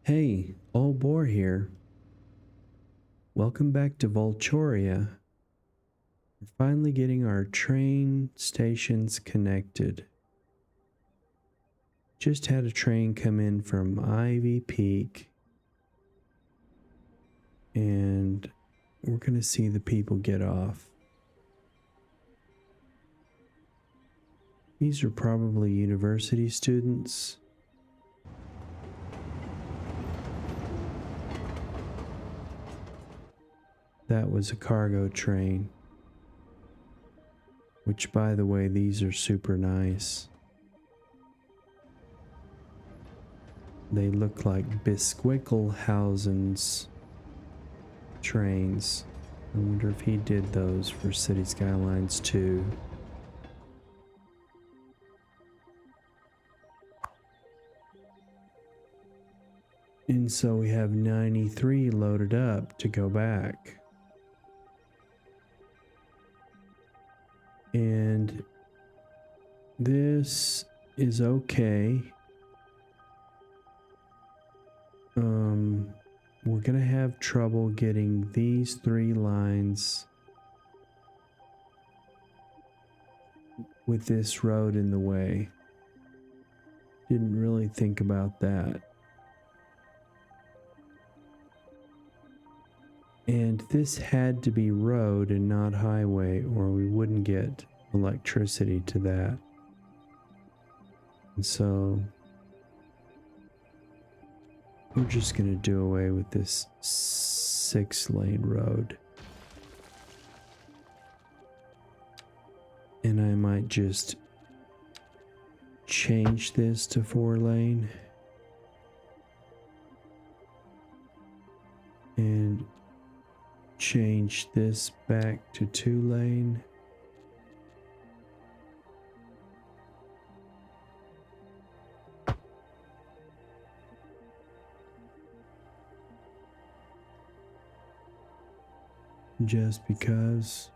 Hey, old boar here. Welcome back to Volchoria. We're finally getting our train stations connected. Just had a train come in from Ivy Peak, and we're going to see the people get off. These are probably university students. That was a cargo train. Which, by the way, these are super nice. They look like Bisquickelhausen's trains. I wonder if he did those for City Skylines too. And so we have 93 loaded up to go back. And this is okay. We're gonna have trouble getting these 3 lines with this road in the way. Didn't really think about that. And this had to be road and not highway, or we wouldn't get electricity to that. And so we're just going to do away with this 6-lane road. And I might just change this to 4-lane. And change this back to 2-lane. Just because.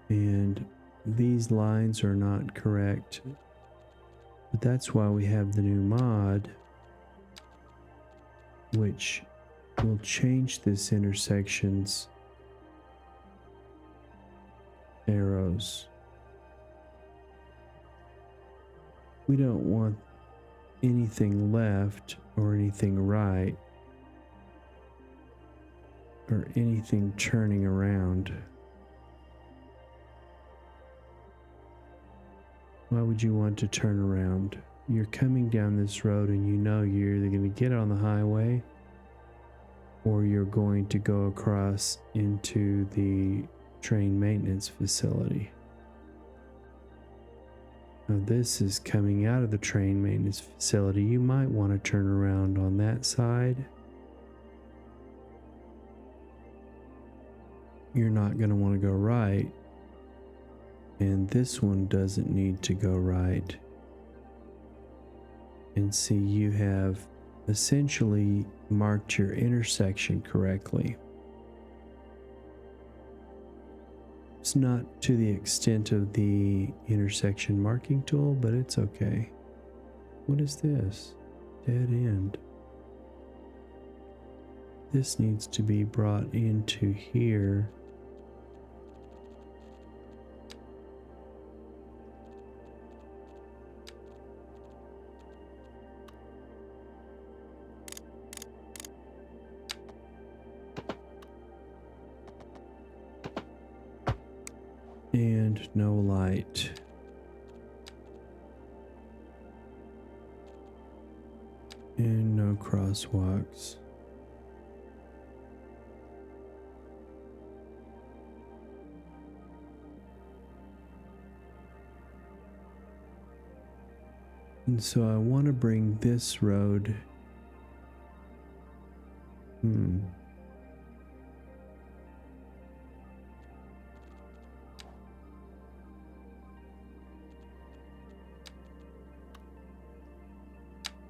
And these lines are not correct, but that's why we have the new mod, which will change this intersection's arrows. We don't want anything left or anything right or anything turning around. Why would you want to turn around? You're coming down this road and you know you're either going to get on the highway or you're going to go across into the train maintenance facility. Now this is coming out of the train maintenance facility. You might want to turn around on that side. You're not going to want to go right. And this one doesn't need to go right. And see, you have essentially marked your intersection correctly. It's not to the extent of the intersection marking tool, but it's okay. What is this? Dead end. This needs to be brought into here. And no light. And no crosswalks. And so I want to bring this road.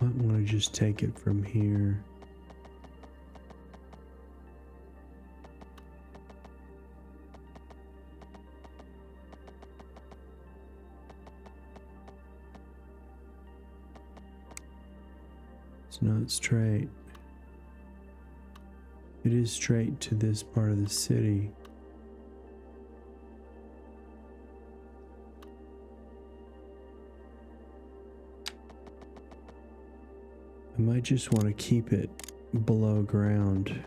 Might want to just take it from here. It's not straight. It is straight to this part of the city. I might just want to keep it below ground.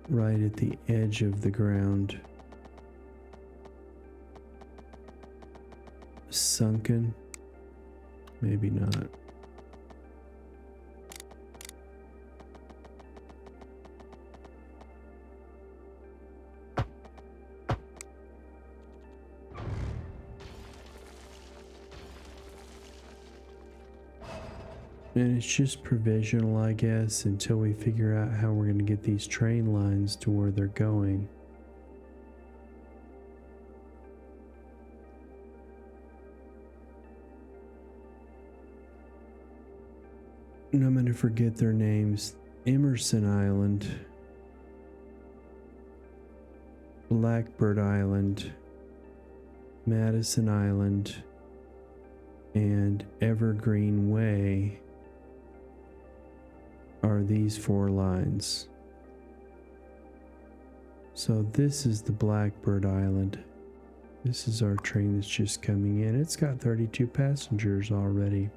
Right at the edge of the ground. Sunken? Maybe not. And it's just provisional, I guess, until we figure out how we're going to get these train lines to where they're going. And I'm going to forget their names. Emerson Island, Blackbird Island, Madison Island, and Evergreen Way are these 4 lines. So this is the Blackbird Island. This is our train that's just coming in. It's got 32 passengers already.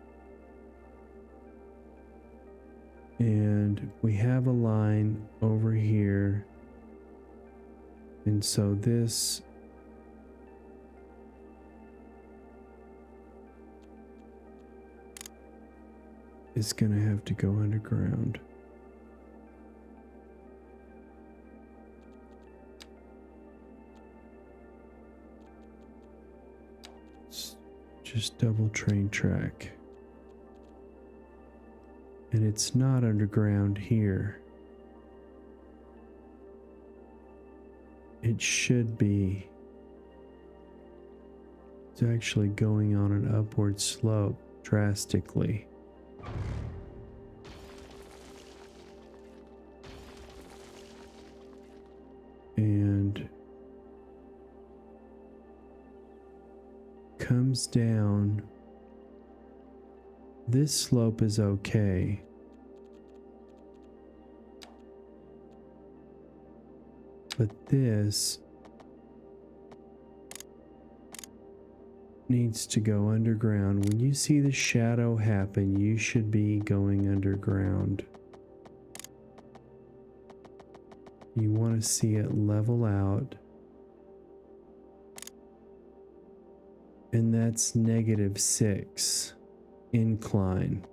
And we have a line over here. And so this is going to have to go underground. It's just double train track. And it's not underground here. It should be. It's actually going on an upward slope drastically. And comes down. This slope is okay. But this needs to go underground. When you see the shadow happen, you should be going underground. You want to see it level out. And that's -6 incline.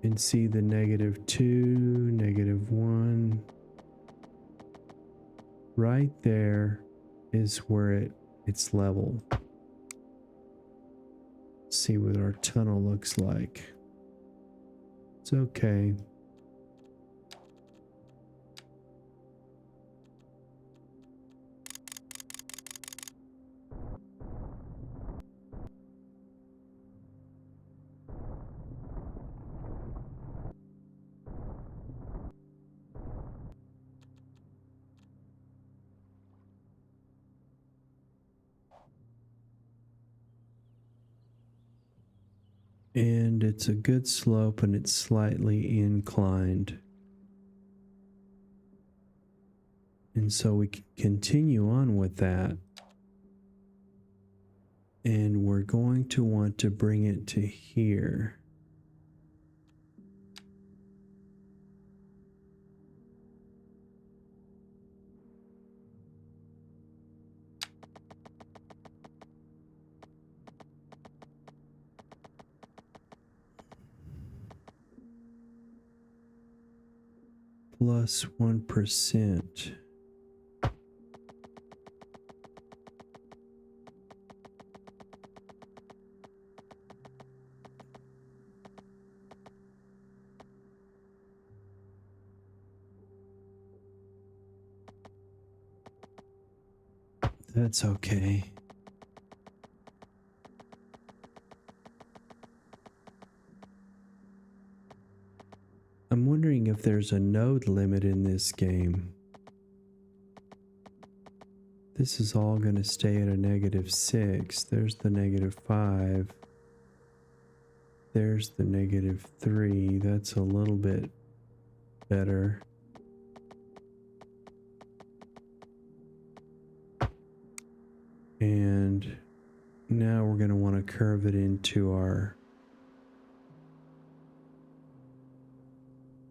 And see the -2, -1. Right there is where it's level. Let's see what our tunnel looks like. It's okay. And it's a good slope and it's slightly inclined. And so we can continue on with that. And we're going to want to bring it to here. Plus 1%. That's okay. I'm wondering if there's a node limit in this game. this is all going to stay at a -6. There's the -5. There's the -3. That's a little bit better. And now we're going to want to curve it into our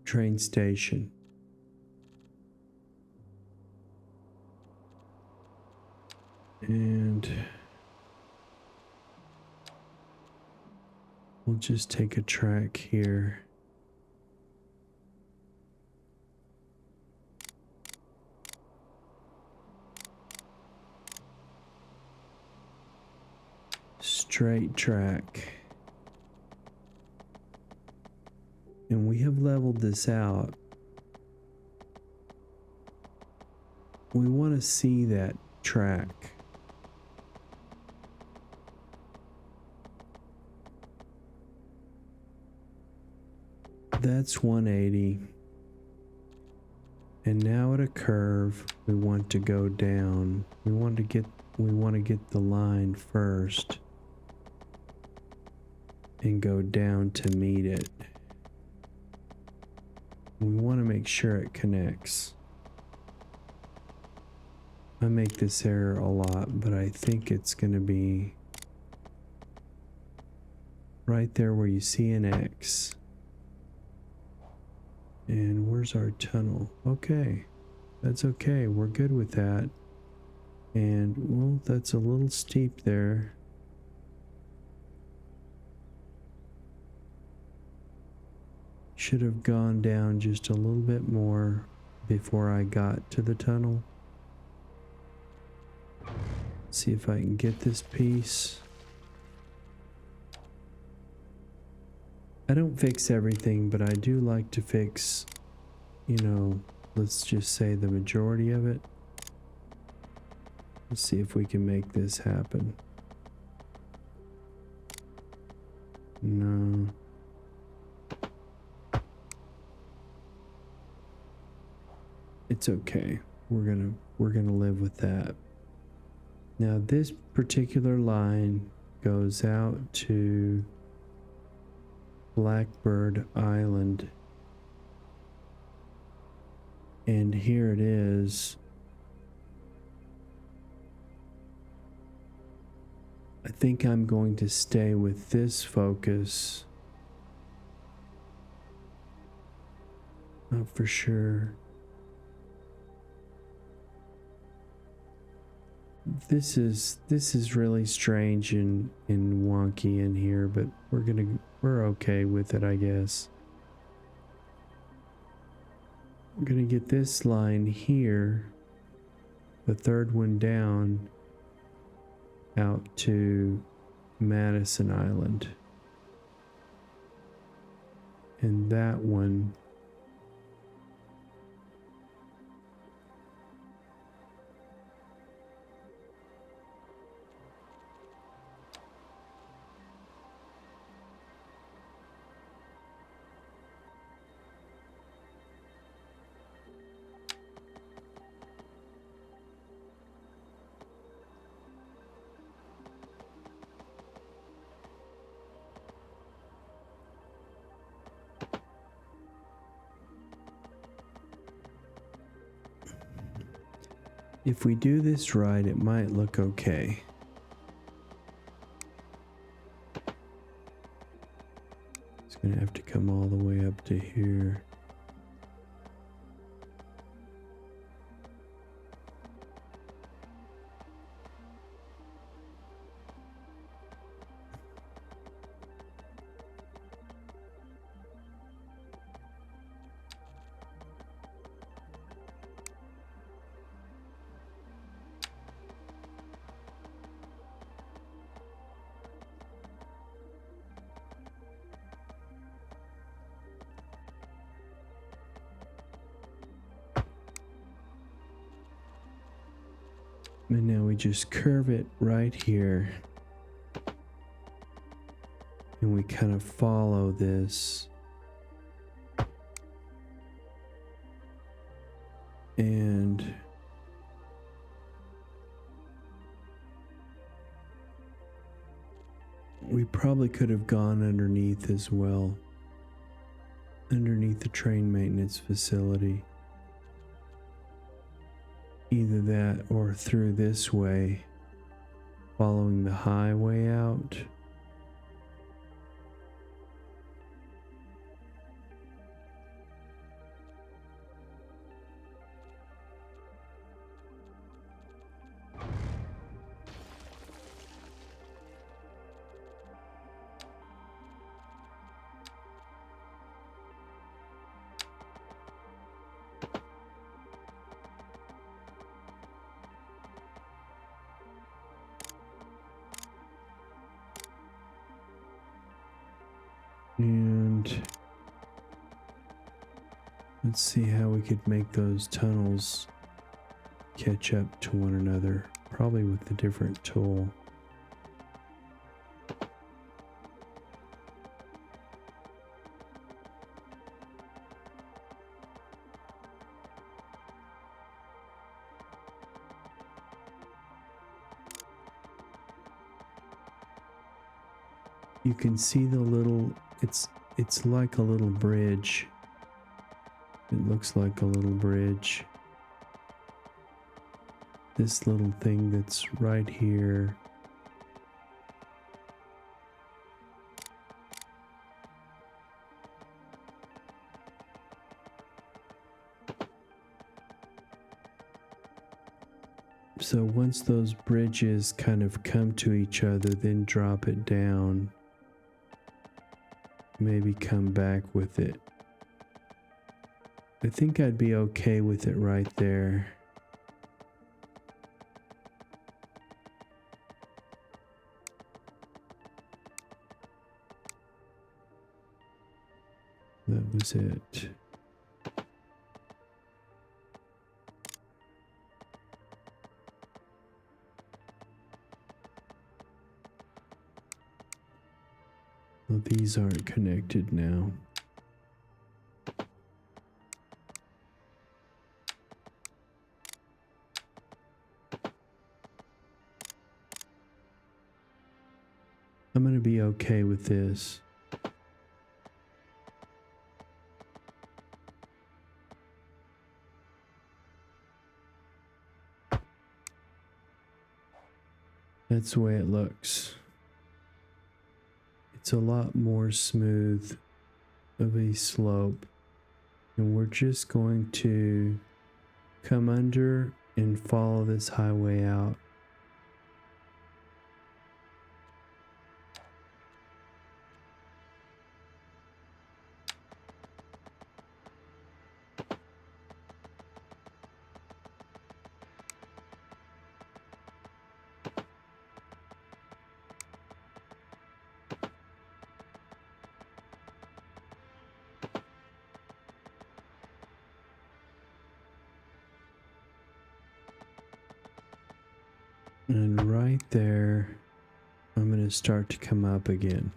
train station. And we'll just take a track here. Straight track. And we have leveled this out. We want to see that track. That's 180. And now at a curve, we want to go down. We want to get the line first and go down to meet it. We want to make sure it connects. I make this error a lot, but I think it's going to be right there where you see an X. And where's our tunnel? Okay, that's okay. We're good with that. And, well, that's a little steep there. Should have gone down just a little bit more before I got to the tunnel. See if I can get this piece. I don't fix everything, but I do like to fix, you know, let's just say the majority of it. Let's see if we can make this happen. No. It's okay. We're gonna live with that. Now this particular line goes out to Blackbird Island, and here it is. I think I'm going to stay with this focus. Not for sure. This is really strange and wonky in here, but we're okay with it, I guess. I'm gonna get this line here, the third one down, out to Madison Island. And that one if we do this right, it might look okay. It's gonna have to come all the way up to here. And now we just curve it right here. And we kind of follow this. And We probably could have gone underneath as well, underneath the train maintenance facility. Either that or through this way, following the highway out. And let's see how we could make those tunnels catch up to one another, probably with a different tool. You can see the little, it's like a little bridge. It looks like a little bridge. This little thing that's right here. So once those bridges kind of come to each other, then drop it down. Maybe come back with it. I think I'd be okay with it right there. That was it. Well, these aren't connected now. I'm going to be okay with this. That's the way it looks. It's a lot more smooth of a slope, and we're just going to come under and follow this highway out. And right there, I'm going to start to come up again.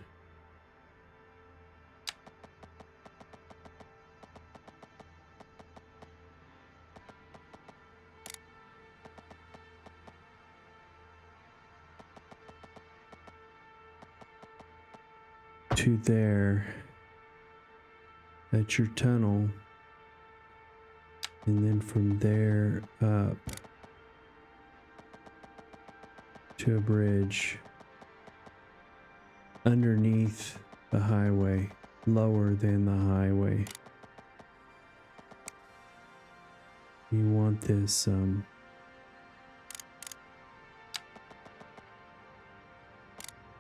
To there, that's your tunnel. And then from there up to a bridge underneath the highway, lower than the highway. You want this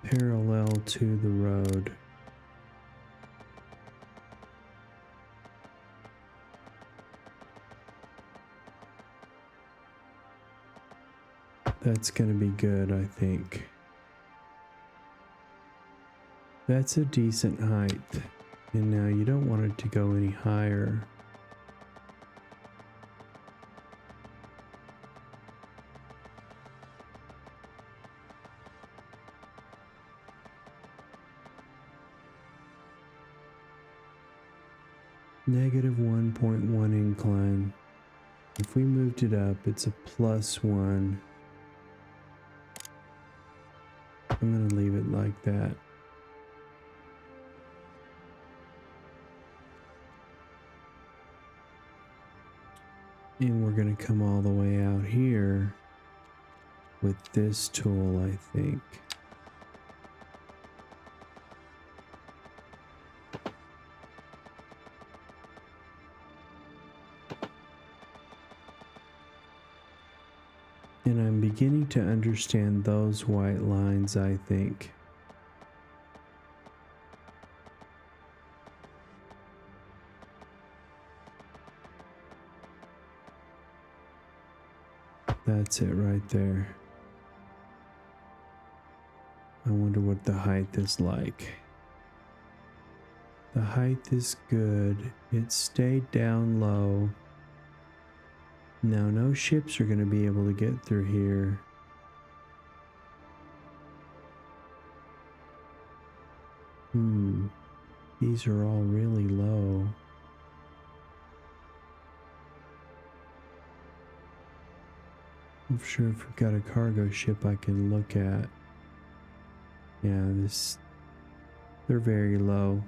parallel to the road. That's going to be good, I think. That's a decent height. And now you don't want it to go any higher. Negative 1.1 incline. If we moved it up, it's a +1. I'm going to leave it like that. And we're going to come all the way out here with this tool, I think. And I'm beginning to understand those white lines, I think. That's it right there. I wonder what the height is like. The height is good. It stayed down low. Now, no ships are going to be able to get through here. These are all really low. I'm sure if we've got a cargo ship I can look at. Yeah, they're very low.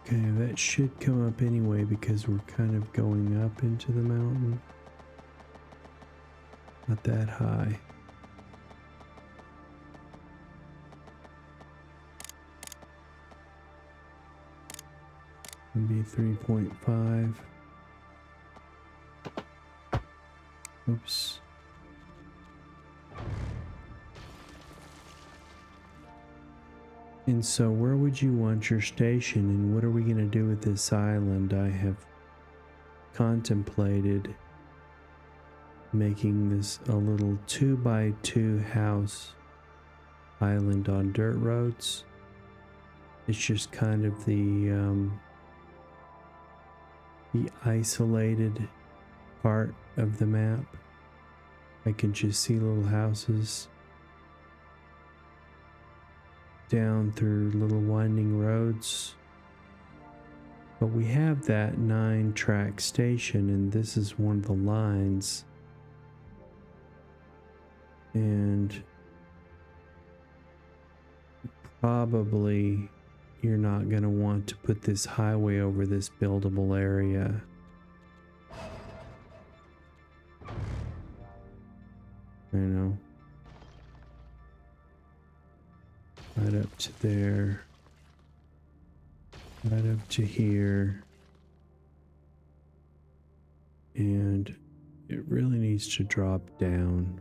Okay, that should come up anyway because we're kind of going up into the mountain. Not that high. Maybe 3.5. Oops. And so where would you want your station, and what are we going to do with this island? I have contemplated making this a little 2x2 house island on dirt roads. It's just kind of the isolated part of the map. I can just see little houses down through little winding roads. But we have that 9-track station, and this is one of the lines. And probably you're not going to want to put this highway over this buildable area. I know. Right up to there. Right up to here. And it really needs to drop down.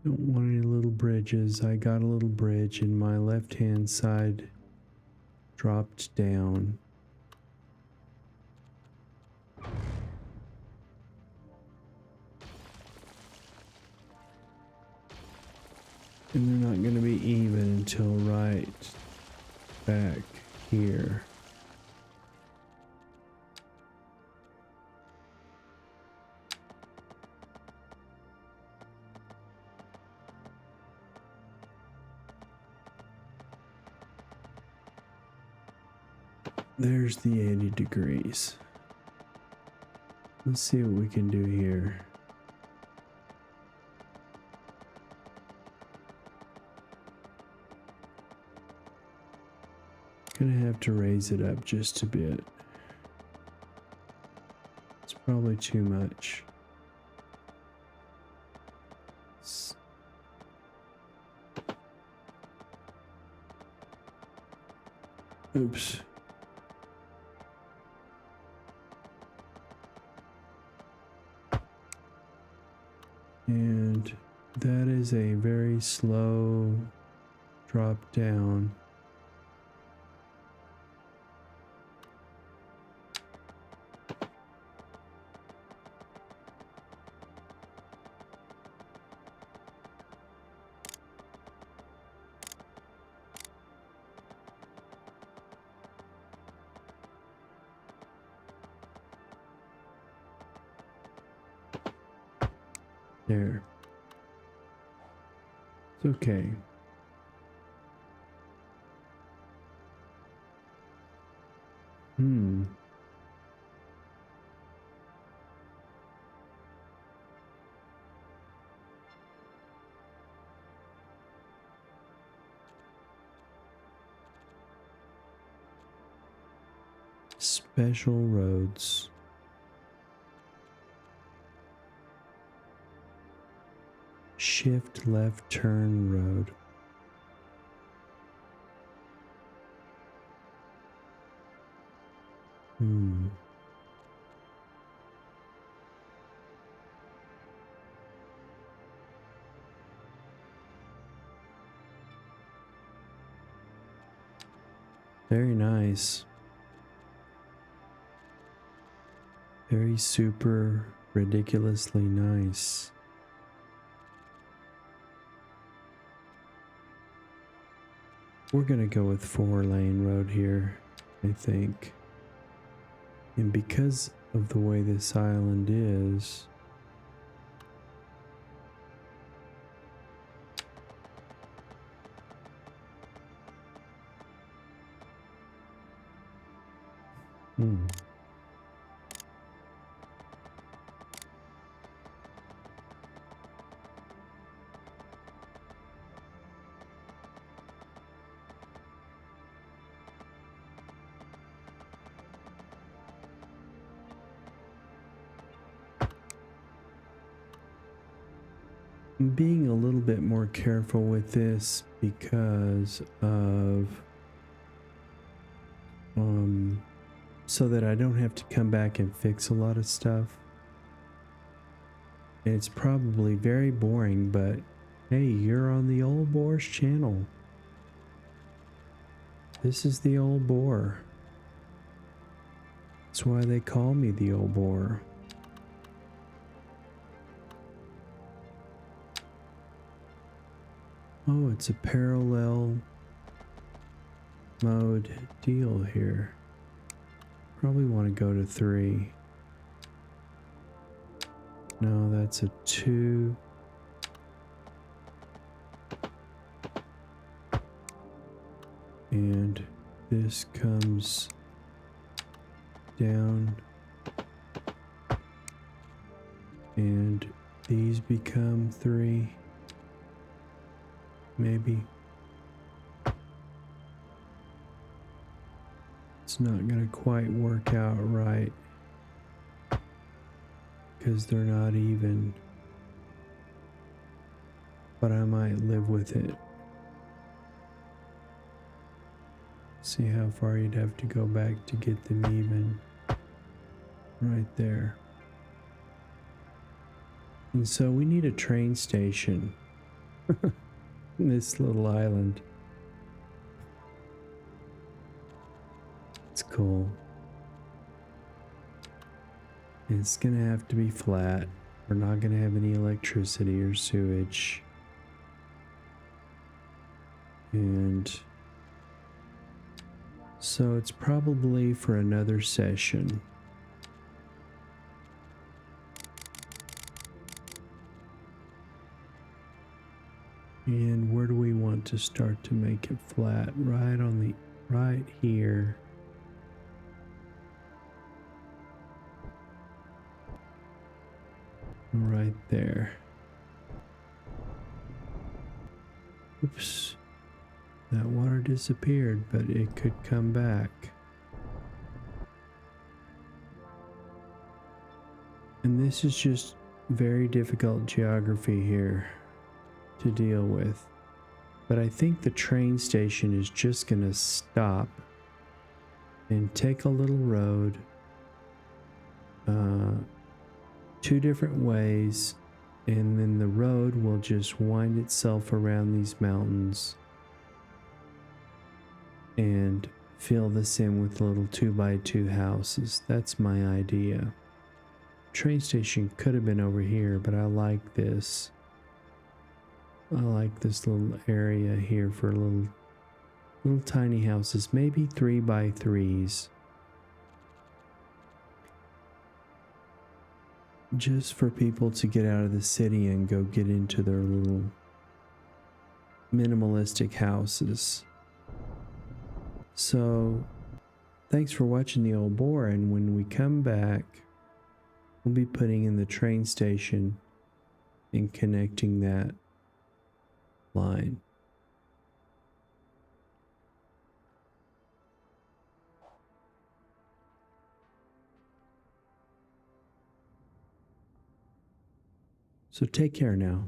Don't want any little bridges. I got a little bridge and my left hand side dropped down. And they're not going to be even until right back here. There's the 80 degrees. Let's see what we can do here. Gonna have to raise it up just a bit. probably too much. Oops. And that is a very slow drop down. There. It's okay. Special roads. Shift left turn road. Very nice. Very super ridiculously nice. We're gonna go with 4-lane road here, I think. And because of the way this island is, I'm being a little bit more careful with this because of so that I don't have to come back and fix a lot of stuff. It's probably very boring, but hey, you're on the Old Boar's channel. This is the Old Boar. That's why they call me the Old Boar. Oh, it's a parallel mode deal here. Probably want to go to 3. No, that's a 2. And this comes down. And these become 3. Maybe. It's not gonna quite work out right because they're not even, but I might live with it. See how far you'd have to go back to get them even. Right there. And so we need a train station. This little island. It's cool. It's gonna have to be flat. We're not gonna have any electricity or sewage. And so it's probably for another session. And where do we want to start to make it flat? Right here. Right there. Oops. That water disappeared, but it could come back. And this is just very difficult geography here to deal with. But I think the train station is just going to stop and take a little road, 2 different ways, and then the road will just wind itself around these mountains and fill this in with little 2x2 houses. That's my idea. Train station could have been over here, but I like this. I like this little area here for little tiny houses, maybe 3x3s. Just for people to get out of the city and go get into their little minimalistic houses. So, thanks for watching the old boar, and when we come back, we'll be putting in the train station and connecting that line. So take care now.